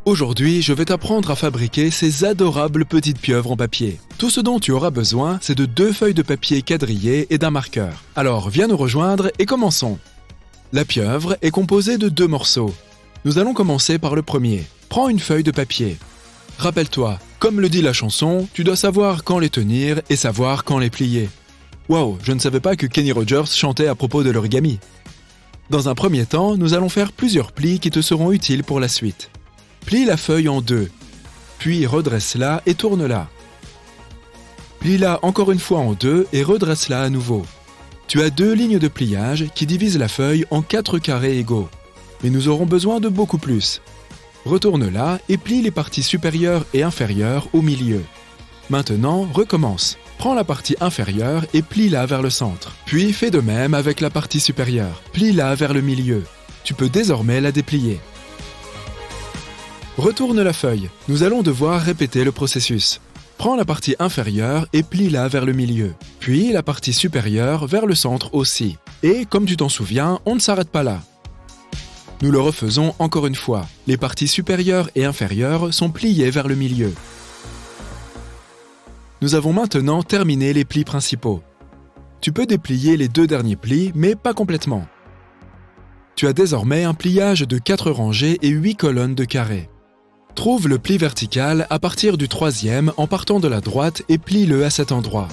Aujourd'hui, je vais t'apprendre à fabriquer ces adorables petites pieuvres en papier. Tout ce dont tu auras besoin, c'est de 2 feuilles de papier quadrillées et d'un marqueur. Alors, viens nous rejoindre et commençons. La pieuvre est composée de 2 morceaux. Nous allons commencer par le premier. Prends une feuille de papier. Rappelle-toi, comme le dit la chanson, tu dois savoir quand les tenir et savoir quand les plier. Waouh, je ne savais pas que Kenny Rogers chantait à propos de l'origami. Dans un premier temps, nous allons faire plusieurs plis qui te seront utiles pour la suite. Plie la feuille en 2, puis redresse-la et tourne-la. Plie-la encore une fois en 2 et redresse-la à nouveau. Tu as 2 lignes de pliage qui divisent la feuille en 4 carrés égaux. Mais nous aurons besoin de beaucoup plus. Retourne-la et plie les parties supérieures et inférieures au milieu. Maintenant, recommence. Prends la partie inférieure et plie-la vers le centre. Puis fais de même avec la partie supérieure. Plie-la vers le milieu. Tu peux désormais la déplier. Retourne la feuille. Nous allons devoir répéter le processus. Prends la partie inférieure et plie-la vers le milieu. Puis la partie supérieure vers le centre aussi. Et comme tu t'en souviens, on ne s'arrête pas là. Nous le refaisons encore une fois. Les parties supérieures et inférieures sont pliées vers le milieu. Nous avons maintenant terminé les plis principaux. Tu peux déplier les 2 derniers plis, mais pas complètement. Tu as désormais un pliage de 4 rangées et 8 colonnes de carrés. Trouve le pli vertical à partir du 3e en partant de la droite et plie-le à cet endroit.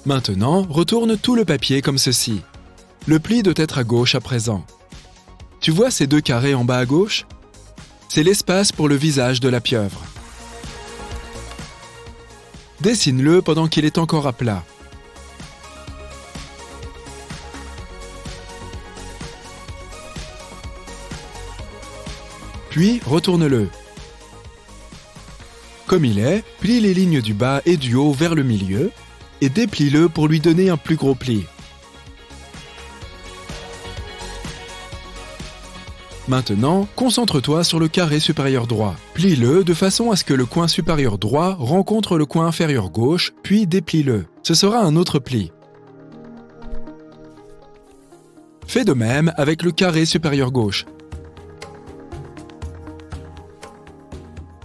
Maintenant, retourne tout le papier comme ceci. Le pli doit être à gauche à présent. Tu vois ces 2 carrés en bas à gauche? C'est l'espace pour le visage de la pieuvre. Dessine-le pendant qu'il est encore à plat. Puis, retourne-le. Comme il est, plie les lignes du bas et du haut vers le milieu et déplie-le pour lui donner un plus gros pli. Maintenant, concentre-toi sur le carré supérieur droit. Plie-le de façon à ce que le coin supérieur droit rencontre le coin inférieur gauche, puis déplie-le. Ce sera un autre pli. Fais de même avec le carré supérieur gauche.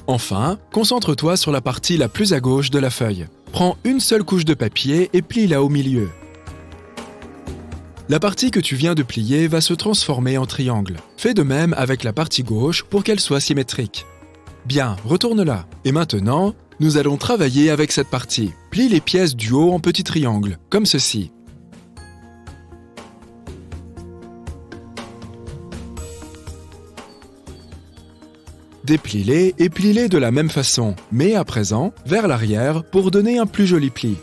Enfin, concentre-toi sur la partie la plus à gauche de la feuille. Prends une seule couche de papier et plie-la au milieu. La partie que tu viens de plier va se transformer en triangle. Fais de même avec la partie gauche pour qu'elle soit symétrique. Bien, retourne-la. Et maintenant, nous allons travailler avec cette partie. Plie les pièces du haut en petits triangles, comme ceci. Déplie-les et plie-les de la même façon, mais à présent, vers l'arrière pour donner un plus joli pli.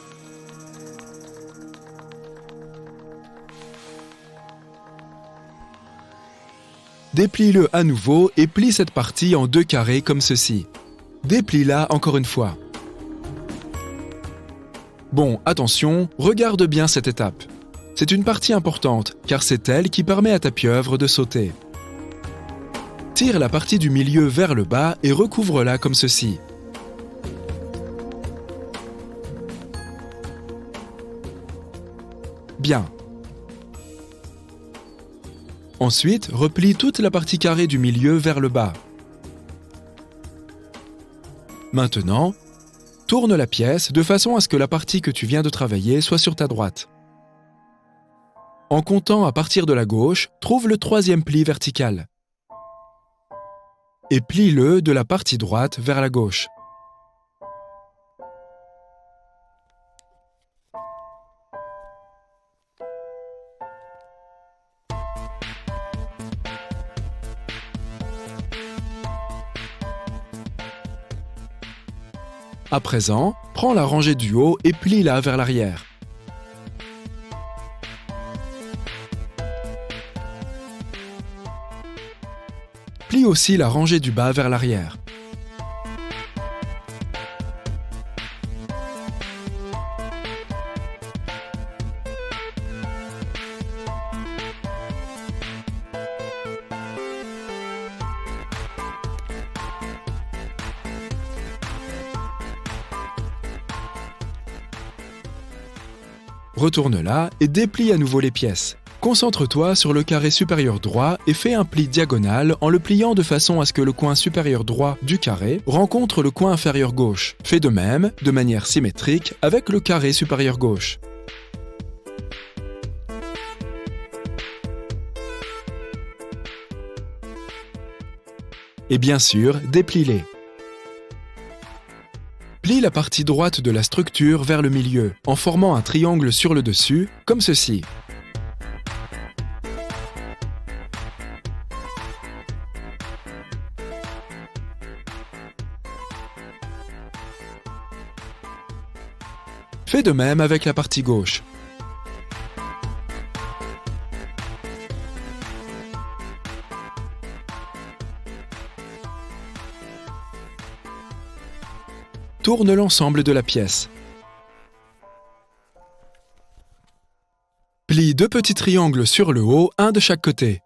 Déplie-le à nouveau et plie cette partie en 2 carrés comme ceci. Déplie-la encore une fois. Bon, attention, regarde bien cette étape. C'est une partie importante, car c'est elle qui permet à ta pieuvre de sauter. Tire la partie du milieu vers le bas et recouvre-la comme ceci. Bien. Ensuite, replie toute la partie carrée du milieu vers le bas. Maintenant, tourne la pièce de façon à ce que la partie que tu viens de travailler soit sur ta droite. En comptant à partir de la gauche, trouve le 3e pli vertical. Et plie-le de la partie droite vers la gauche. À présent, prends la rangée du haut et plie-la vers l'arrière. Plie aussi la rangée du bas vers l'arrière. Retourne-la et déplie à nouveau les pièces. Concentre-toi sur le carré supérieur droit et fais un pli diagonal en le pliant de façon à ce que le coin supérieur droit du carré rencontre le coin inférieur gauche. Fais de même, de manière symétrique, avec le carré supérieur gauche. Et bien sûr, déplie-les. Plie la partie droite de la structure vers le milieu, en formant un triangle sur le dessus, comme ceci. Fais de même avec la partie gauche. Tourne l'ensemble de la pièce. Plie 2 petits triangles sur le haut, un de chaque côté.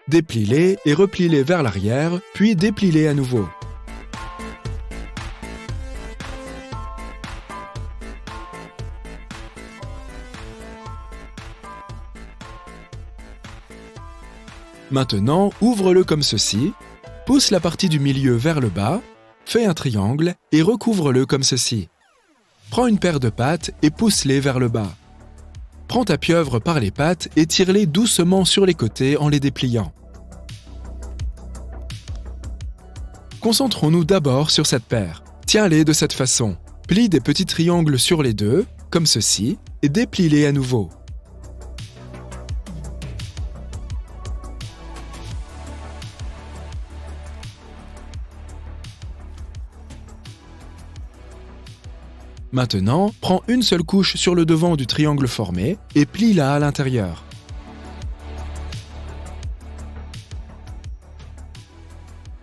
Déplie-les et replie-les vers l'arrière, puis déplie-les à nouveau. Maintenant, ouvre-le comme ceci, pousse la partie du milieu vers le bas, fais un triangle et recouvre-le comme ceci. Prends une paire de pattes et pousse-les vers le bas. Prends ta pieuvre par les pattes et tire-les doucement sur les côtés en les dépliant. Concentrons-nous d'abord sur cette paire. Tiens-les de cette façon. Plie des petits triangles sur les deux, comme ceci, et déplie-les à nouveau. Maintenant, prends une seule couche sur le devant du triangle formé et plie-la à l'intérieur.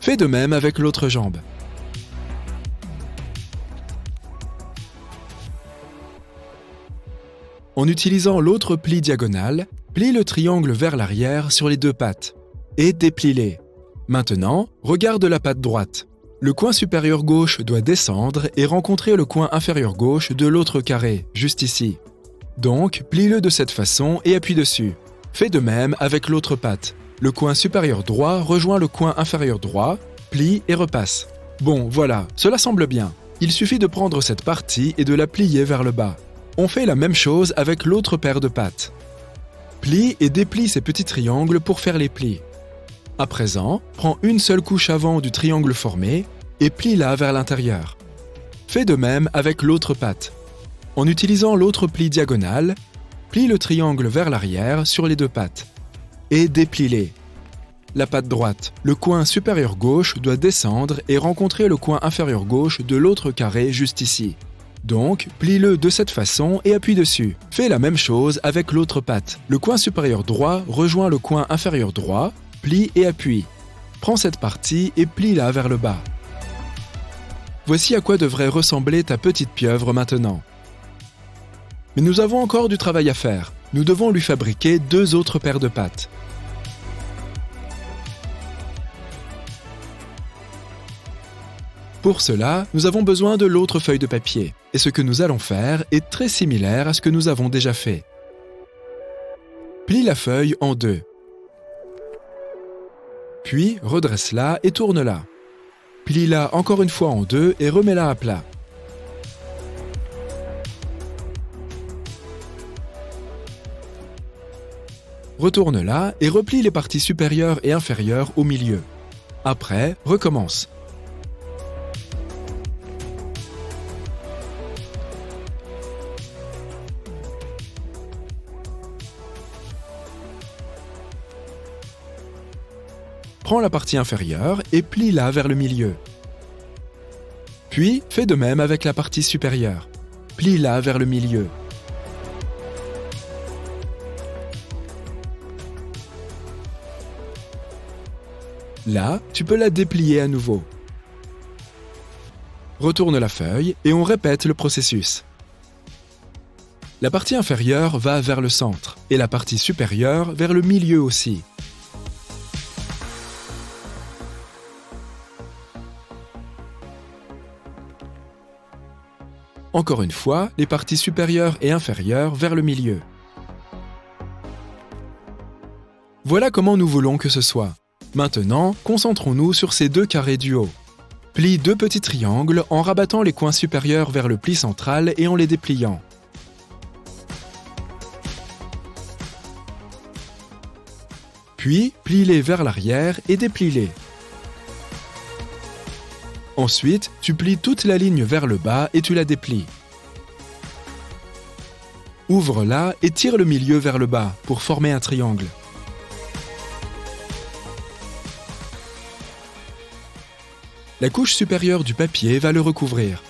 Fais de même avec l'autre jambe. En utilisant l'autre pli diagonal, plie le triangle vers l'arrière sur les 2 pattes et déplie-les. Maintenant, regarde la patte droite. Le coin supérieur gauche doit descendre et rencontrer le coin inférieur gauche de l'autre carré, juste ici. Donc, plie-le de cette façon et appuie dessus. Fais de même avec l'autre patte. Le coin supérieur droit rejoint le coin inférieur droit, plie et repasse. Bon, voilà, cela semble bien. Il suffit de prendre cette partie et de la plier vers le bas. On fait la même chose avec l'autre paire de pattes. Plie et déplie ces petits triangles pour faire les plis. À présent, prends une seule couche avant du triangle formé et plie-la vers l'intérieur. Fais de même avec l'autre patte. En utilisant l'autre pli diagonal, plie le triangle vers l'arrière sur les 2 pattes et déplie-les. La patte droite, le coin supérieur gauche doit descendre et rencontrer le coin inférieur gauche de l'autre carré juste ici. Donc, plie-le de cette façon et appuie dessus. Fais la même chose avec l'autre patte. Le coin supérieur droit rejoint le coin inférieur droit, plie et appuie. Prends cette partie et plie-la vers le bas. Voici à quoi devrait ressembler ta petite pieuvre maintenant. Mais nous avons encore du travail à faire. Nous devons lui fabriquer 2 autres paires de pattes. Pour cela, nous avons besoin de l'autre feuille de papier. Et ce que nous allons faire est très similaire à ce que nous avons déjà fait. Plie la feuille en 2. Puis, redresse-la et tourne-la. Plie-la encore une fois en 2 et remets-la à plat. Retourne-la et replie les parties supérieures et inférieures au milieu. Après, recommence. Prends la partie inférieure et plie-la vers le milieu. Puis, fais de même avec la partie supérieure. Plie-la vers le milieu. Là, tu peux la déplier à nouveau. Retourne la feuille et on répète le processus. La partie inférieure va vers le centre et la partie supérieure vers le milieu aussi. Encore une fois, les parties supérieures et inférieures vers le milieu. Voilà comment nous voulons que ce soit. Maintenant, concentrons-nous sur ces deux carrés du haut. Plie deux petits triangles en rabattant les coins supérieurs vers le pli central et en les dépliant. Puis, plie-les vers l'arrière et déplie-les. Ensuite, tu plies toute la ligne vers le bas et tu la déplies. Ouvre-la et tire le milieu vers le bas pour former un triangle. La couche supérieure du papier va le recouvrir.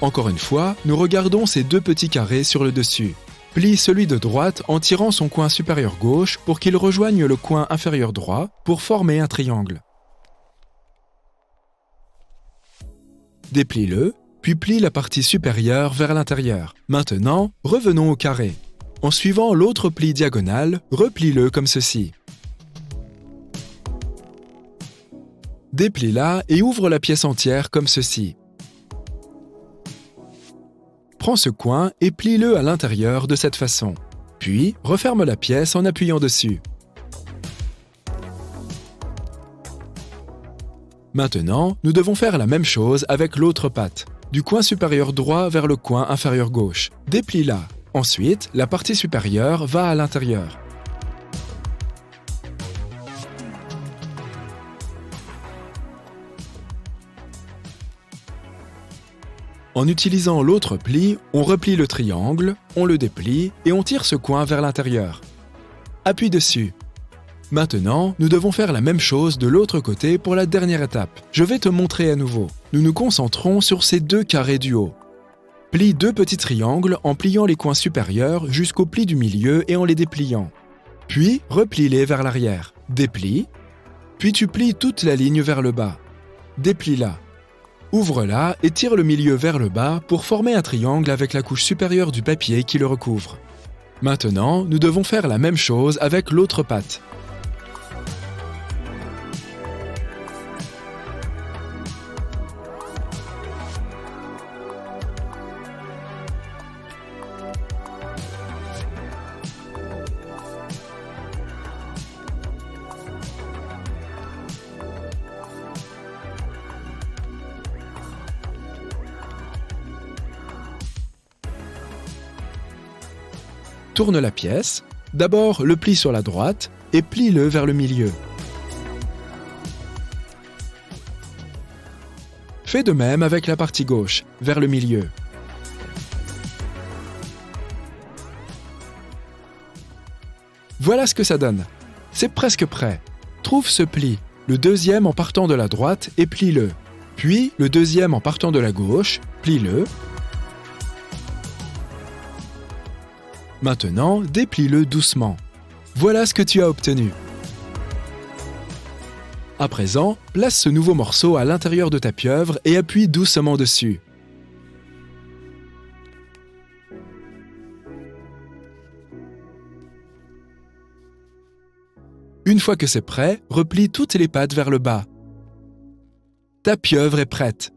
Encore une fois, nous regardons ces deux petits carrés sur le dessus. Plie celui de droite en tirant son coin supérieur gauche pour qu'il rejoigne le coin inférieur droit pour former un triangle. Déplie-le, puis plie la partie supérieure vers l'intérieur. Maintenant, revenons au carré. En suivant l'autre pli diagonal, replie-le comme ceci. Déplie-la et ouvre la pièce entière comme ceci. Prends ce coin et plie-le à l'intérieur de cette façon. Puis, referme la pièce en appuyant dessus. Maintenant, nous devons faire la même chose avec l'autre patte. Du coin supérieur droit vers le coin inférieur gauche. Déplie-la. Ensuite, la partie supérieure va à l'intérieur. En utilisant l'autre pli, on replie le triangle, on le déplie et on tire ce coin vers l'intérieur. Appuie dessus. Maintenant, nous devons faire la même chose de l'autre côté pour la dernière étape. Je vais te montrer à nouveau. Nous nous concentrons sur ces deux carrés du haut. Plie deux petits triangles en pliant les coins supérieurs jusqu'au pli du milieu et en les dépliant. Puis, replie-les vers l'arrière. Déplie. Puis tu plies toute la ligne vers le bas. Déplie-la. Ouvre-la et tire le milieu vers le bas pour former un triangle avec la couche supérieure du papier qui le recouvre. Maintenant, nous devons faire la même chose avec l'autre patte. Tourne la pièce, d'abord le plie sur la droite et plie-le vers le milieu. Fais de même avec la partie gauche, vers le milieu. Voilà ce que ça donne. C'est presque prêt. Trouve ce pli, le deuxième en partant de la droite et plie-le. Puis le deuxième en partant de la gauche, plie-le. Maintenant, déplie-le doucement. Voilà ce que tu as obtenu. À présent, place ce nouveau morceau à l'intérieur de ta pieuvre et appuie doucement dessus. Une fois que c'est prêt, replie toutes les pattes vers le bas. Ta pieuvre est prête.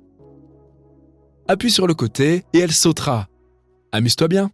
Appuie sur le côté et elle sautera. Amuse-toi bien.